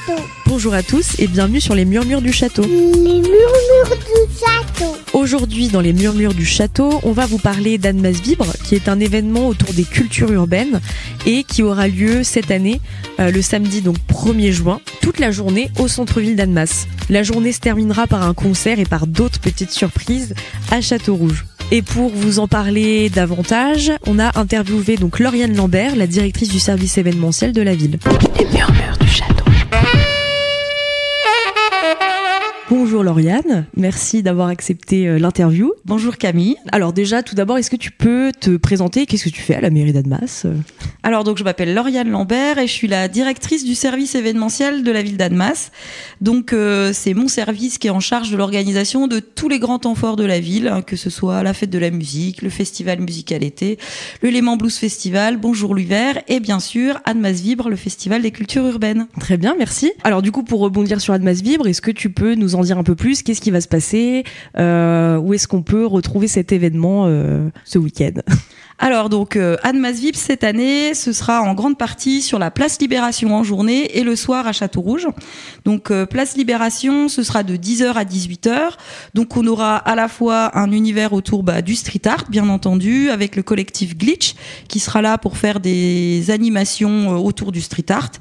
château. Bonjour à tous et bienvenue sur les Murmures du Château. Les murmures du château. Aujourd'hui, dans les Murmures du Château, on va vous parler d'Annemasse Vibre, qui est un événement autour des cultures urbaines et qui aura lieu cette année, le samedi donc 1er juin, toute la journée au centre-ville d'Annemasse. La journée se terminera par un concert et par d'autres petites surprises à Châteaurouge. Et pour vous en parler davantage, on a interviewé donc Lauriane Lambert, la directrice du service événementiel de la ville. Les Murmures du Château. Bonjour Lauriane, merci d'avoir accepté l'interview. Bonjour Camille. Alors déjà, tout d'abord, est-ce que tu peux te présenter? Qu'est-ce que tu fais à la mairie d'Annemasse? Alors donc je m'appelle Lauriane Lambert et je suis la directrice du service événementiel de la ville d'Annemasse. Donc c'est mon service qui est en charge de l'organisation de tous les grands temps forts de la ville, que ce soit la fête de la musique, le festival musical été, le Léman Blues Festival, Bonjour l'hiver et bien sûr Annemasse Vibre, le festival des cultures urbaines. Très bien, merci. Alors du coup, pour rebondir sur Annemasse Vibre, est-ce que tu peux nous en dire un peu plus? Qu'est-ce qui va se passer? Où est-ce qu'on peut retrouver cet événement ce week-end? Alors donc Annemasse Vibre cette année, ce sera en grande partie sur la place Libération en journée et le soir à Châteaurouge. Donc place Libération, ce sera de 10h à 18h. Donc on aura à la fois un univers autour du street art bien entendu avec le collectif Glitch qui sera là pour faire des animations autour du street art.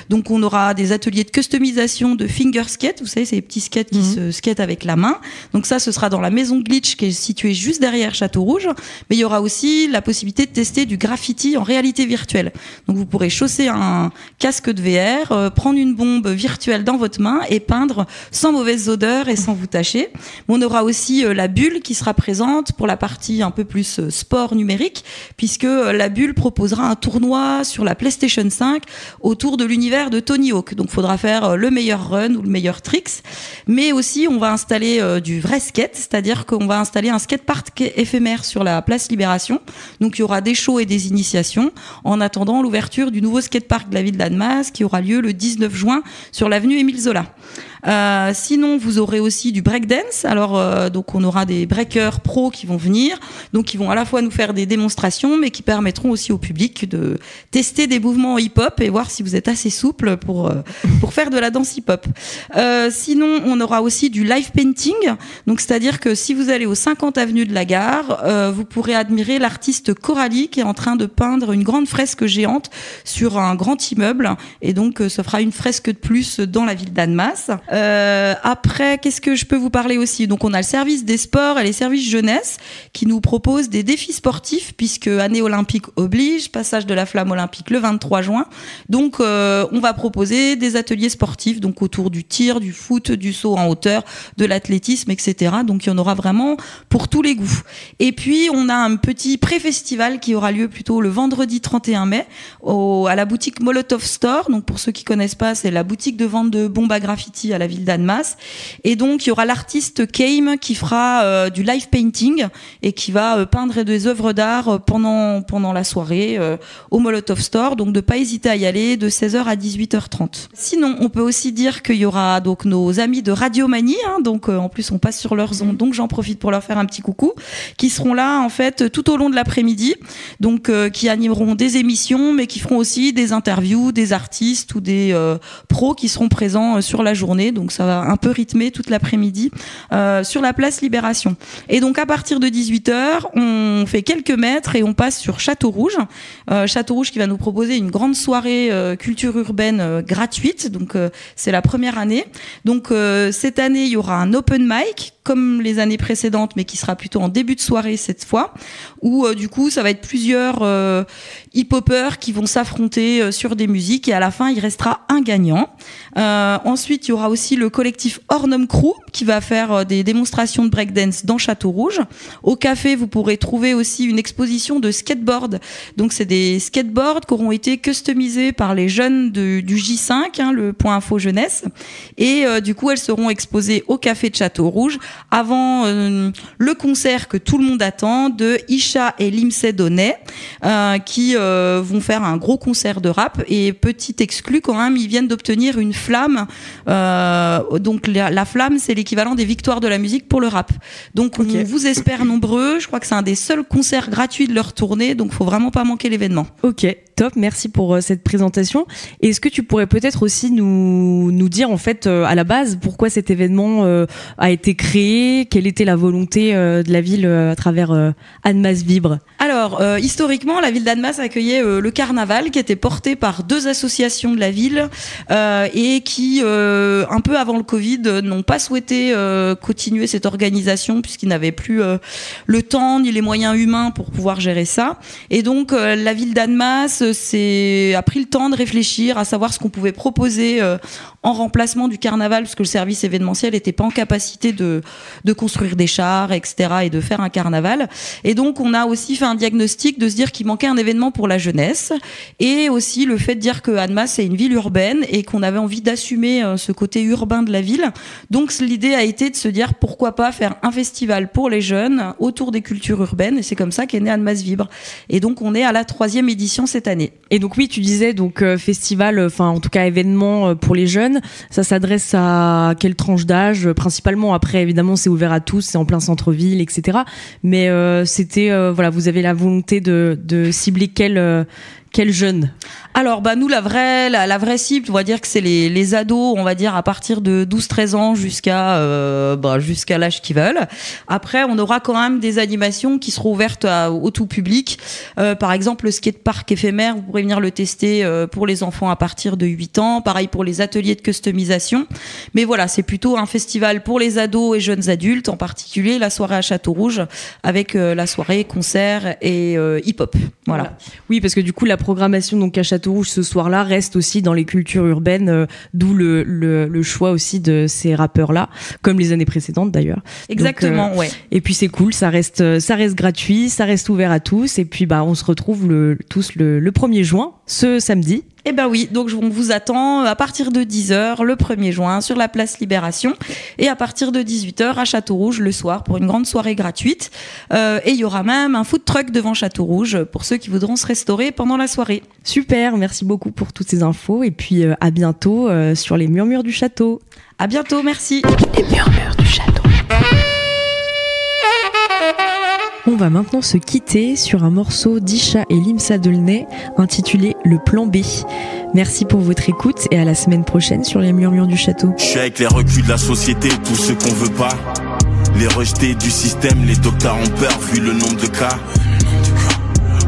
Donc on aura des ateliers de customisation de finger skate, vous savez c'est les petits skates qui se skatent avec la main. Donc ça ce sera dans la maison Glitch qui est située juste derrière Châteaurouge, mais il y aura aussi la possibilité de tester du graffiti en réalité virtuelle. Donc vous pourrez chausser un casque de VR, prendre une bombe virtuelle dans votre main et peindre sans mauvaise odeur et sans vous tacher. On aura aussi la bulle qui sera présente pour la partie un peu plus sport numérique, puisque la bulle proposera un tournoi sur la PlayStation 5 autour de l'univers de Tony Hawk. Donc il faudra faire le meilleur run ou le meilleur tricks. Mais aussi on va installer du vrai skate, c'est-à-dire qu'on va installer un skatepark éphémère sur la place Libération. Donc il y aura des shows et des initiations en attendant l'ouverture du nouveau skatepark de la ville d'Annemasse qui aura lieu le 19 juin sur l'avenue Émile Zola. Sinon, vous aurez aussi du breakdance. Alors, donc, on aura des breakers pros qui vont venir, donc qui vont à la fois nous faire des démonstrations, mais qui permettront aussi au public de tester des mouvements hip-hop et voir si vous êtes assez souple pour faire de la danse hip-hop. Sinon, on aura aussi du live painting. Donc, c'est-à-dire que si vous allez au 50 avenue de la Gare, vous pourrez admirer l'artiste Coralie qui est en train de peindre une grande fresque géante sur un grand immeuble. Et donc, ça fera une fresque de plus dans la ville d'Annemasse. Après, qu'est-ce que je peux vous parler aussi? Donc, on a le service des sports et les services jeunesse qui nous proposent des défis sportifs puisque année olympique oblige, passage de la flamme olympique le 23 juin. Donc, on va proposer des ateliers sportifs donc autour du tir, du foot, du saut en hauteur, de l'athlétisme, etc. Donc, il y en aura vraiment pour tous les goûts. Et puis, on a un petit pré-festival qui aura lieu plutôt le vendredi 31 mai à la boutique Molotov Store. Donc, pour ceux qui connaissent pas, c'est la boutique de vente de bombes à graffiti à la ville d'Annemasse. Et donc, il y aura l'artiste Keim qui fera du live painting et qui va peindre des œuvres d'art pendant la soirée au Molotov Store. Donc, de pas hésiter à y aller de 16h à 18h30. Sinon, on peut aussi dire qu'il y aura donc nos amis de Radiomanie. Donc, en plus, on passe sur leurs ondes. Donc, j'en profite pour leur faire un petit coucou. Qui seront là, en fait, tout au long de l'après-midi. Donc, qui animeront des émissions, mais qui feront aussi des interviews, des artistes ou des pros qui seront présents sur la journée. Donc ça va un peu rythmer toute l'après-midi sur la place Libération. Et donc à partir de 18h, on fait quelques mètres et on passe sur Châteaurouge. Châteaurouge qui va nous proposer une grande soirée culture urbaine gratuite. Donc c'est la première année. Donc cette année, il y aura un open mic comme les années précédentes, mais qui sera plutôt en début de soirée cette fois, où du coup ça va être plusieurs hip-hoppers qui vont s'affronter sur des musiques et à la fin il restera un gagnant. Ensuite il y aura aussi le collectif Ornum Crew qui va faire des démonstrations de breakdance dans Châteaurouge. Au café vous pourrez trouver aussi une exposition de skateboard. Donc c'est des skateboards qui auront été customisés par les jeunes du J5, le point info jeunesse, et du coup elles seront exposées au café de Châteaurouge avant le concert que tout le monde attend de Isha et Limsey Donnet qui vont faire un gros concert de rap. Et petit exclu quand même, ils viennent d'obtenir une flamme. Donc la flamme, c'est l'équivalent des victoires de la musique pour le rap. Donc on vous espère nombreux. Je crois que c'est un des seuls concerts gratuits de leur tournée, donc faut vraiment pas manquer l'événement. Ok. top, merci pour cette présentation. Est-ce que tu pourrais peut-être aussi nous dire en fait à la base pourquoi cet événement a été créé, quelle était la volonté de la ville à travers Annemasse Vibre? Alors, historiquement, la ville d'Annemasse accueillait le carnaval qui était porté par 2 associations de la ville et qui, un peu avant le Covid, n'ont pas souhaité continuer cette organisation puisqu'ils n'avaient plus le temps ni les moyens humains pour pouvoir gérer ça. Et donc, la ville d'Annemasse a pris le temps de réfléchir à savoir ce qu'on pouvait proposer en remplacement du carnaval, parce que le service événementiel n'était pas en capacité de construire des chars, etc., et de faire un carnaval. Et donc, on a aussi fait un diagnostic de se dire qu'il manquait un événement pour la jeunesse, et aussi le fait de dire que Annemasse est une ville urbaine et qu'on avait envie d'assumer ce côté urbain de la ville. Donc, l'idée a été de se dire pourquoi pas faire un festival pour les jeunes autour des cultures urbaines, et c'est comme ça qu'est né Annemasse Vibre. Et donc, on est à la 3e édition cette année. Et donc oui, tu disais donc festival, enfin en tout cas événement pour les jeunes. Ça s'adresse à quelle tranche d'âge principalement? Après évidemment c'est ouvert à tous, c'est en plein centre-ville, etc. Mais c'était voilà, vous avez la volonté de cibler quel jeune? Alors nous la vraie cible, on va dire que c'est les ados, on va dire à partir de 12-13 ans jusqu'à l'âge qu'ils veulent. Après on aura quand même des animations qui seront ouvertes au tout public. Par exemple le skatepark éphémère, vous pourrez venir le tester pour les enfants à partir de 8 ans, pareil pour les ateliers de customisation. Mais voilà, c'est plutôt un festival pour les ados et jeunes adultes, en particulier la soirée à Château-Rouge avec la soirée concert et hip-hop. Voilà. Oui, parce que du coup la programmation donc à Châteaurouge ce soir-là reste aussi dans les cultures urbaines, d'où le choix aussi de ces rappeurs-là, comme les années précédentes d'ailleurs. Exactement, donc, ouais. Et puis c'est cool, ça reste gratuit, ça reste ouvert à tous, et puis on se retrouve tous le 1er juin, ce samedi. Eh ben oui, donc on vous attend à partir de 10h le 1er juin sur la place Libération et à partir de 18h à Château-Rouge le soir pour une grande soirée gratuite. Et il y aura même un food truck devant Château-Rouge pour ceux qui voudront se restaurer pendant la soirée. Super, merci beaucoup pour toutes ces infos et puis à bientôt sur les Murmures du Château. À bientôt, merci. Les Murmures du Château. On va maintenant se quitter sur un morceau d'Isha et Limsa Delnay intitulé Le Plan B. Merci pour votre écoute et à la semaine prochaine sur les Murmures du Château. Je suis avec les reculs de la société, tous ceux qu'on veut pas. Les rejetés du système, les docteurs ont peur vu le nombre de cas.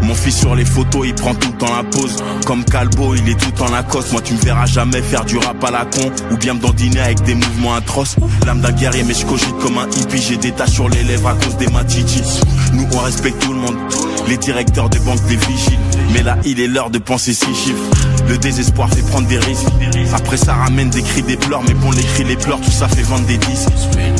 Mon fils sur les photos, il prend tout le temps la pause. Comme Calbo, il est tout en Lacoste. Moi tu me verras jamais faire du rap à la con, ou bien me dandiner avec des mouvements atroces. L'âme d'un guerrier mais je cogite comme un hippie. J'ai des taches sur les lèvres à cause des matitis. Nous on respecte tout le monde, les directeurs de banque, des vigiles. Mais là il est l'heure de penser 6 chiffres. Le désespoir fait prendre des risques. Après ça ramène des cris, des pleurs. Mais bon les cris, les pleurs, tout ça fait vendre des disques.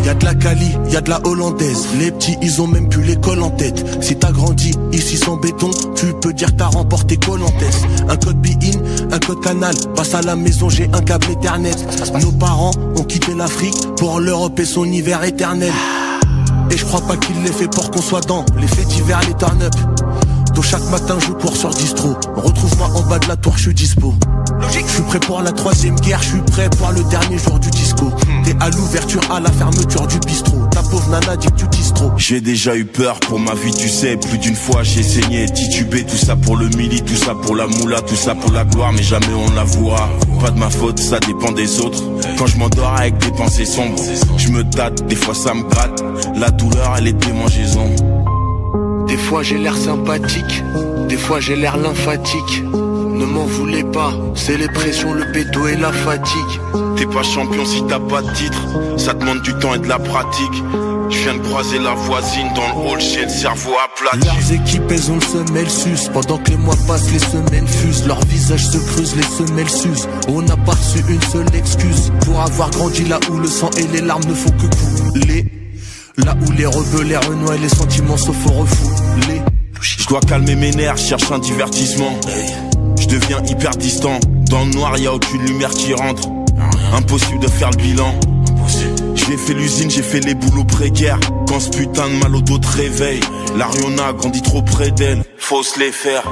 Y'a de la Cali, y'a de la hollandaise. Les petits ils ont même plus l'école en tête. Si t'as grandi ici sans béton, tu peux dire que t'as remporté Koh-Lanta. Un code Be-In, un code Canal. Passe à la maison, j'ai un câble Ethernet. Nos parents ont quitté l'Afrique pour l'Europe et son hiver éternel. Et je crois pas qu'il l'ait fait pour qu'on soit dans les faits d'hiver, les turn-up. Donc chaque matin je cours sur distro. Retrouve-moi en bas de la tour, je suis dispo. Je suis prêt pour la 3e guerre, je suis prêt pour le dernier jour du disco. T'es à l'ouverture, à la fermeture du bistrot. Ta pauvre nana dit que tu dis trop. J'ai déjà eu peur pour ma vie, tu sais. Plus d'une fois j'ai saigné, titubé. Tout ça pour le mili, tout ça pour la moula, tout ça pour la gloire. Mais jamais on l'avouera. Pas de ma faute, ça dépend des autres. Quand je m'endors avec des pensées sombres, je me tâte, des fois ça me gratte. La douleur elle est démangeaison. Des fois j'ai l'air sympathique, des fois j'ai l'air lymphatique. Ne m'en voulez pas, c'est les pressions, le béto et la fatigue. T'es pas champion si t'as pas de titre, ça demande du temps et de la pratique. Je viens de croiser la voisine dans le hall, j'ai le cerveau aplati. Leurs équipes elles ont le semelle sus. Pendant que les mois passent, les semaines fusent. Leurs visages se creusent, les semelles s'usent. On n'a pas reçu une seule excuse pour avoir grandi là où le sang et les larmes ne font que couler. Là où les rebelles, les renois et les sentiments se font refouler. Je dois calmer mes nerfs, cherche un divertissement. Je deviens hyper distant. Dans le noir y'a aucune lumière qui rentre. Impossible de faire le bilan. J'ai fait l'usine, j'ai fait les boulots pré-guerre. Quand ce putain de mal au dos te réveille, l'Ariona grandit trop près d'elle. Faut se les faire.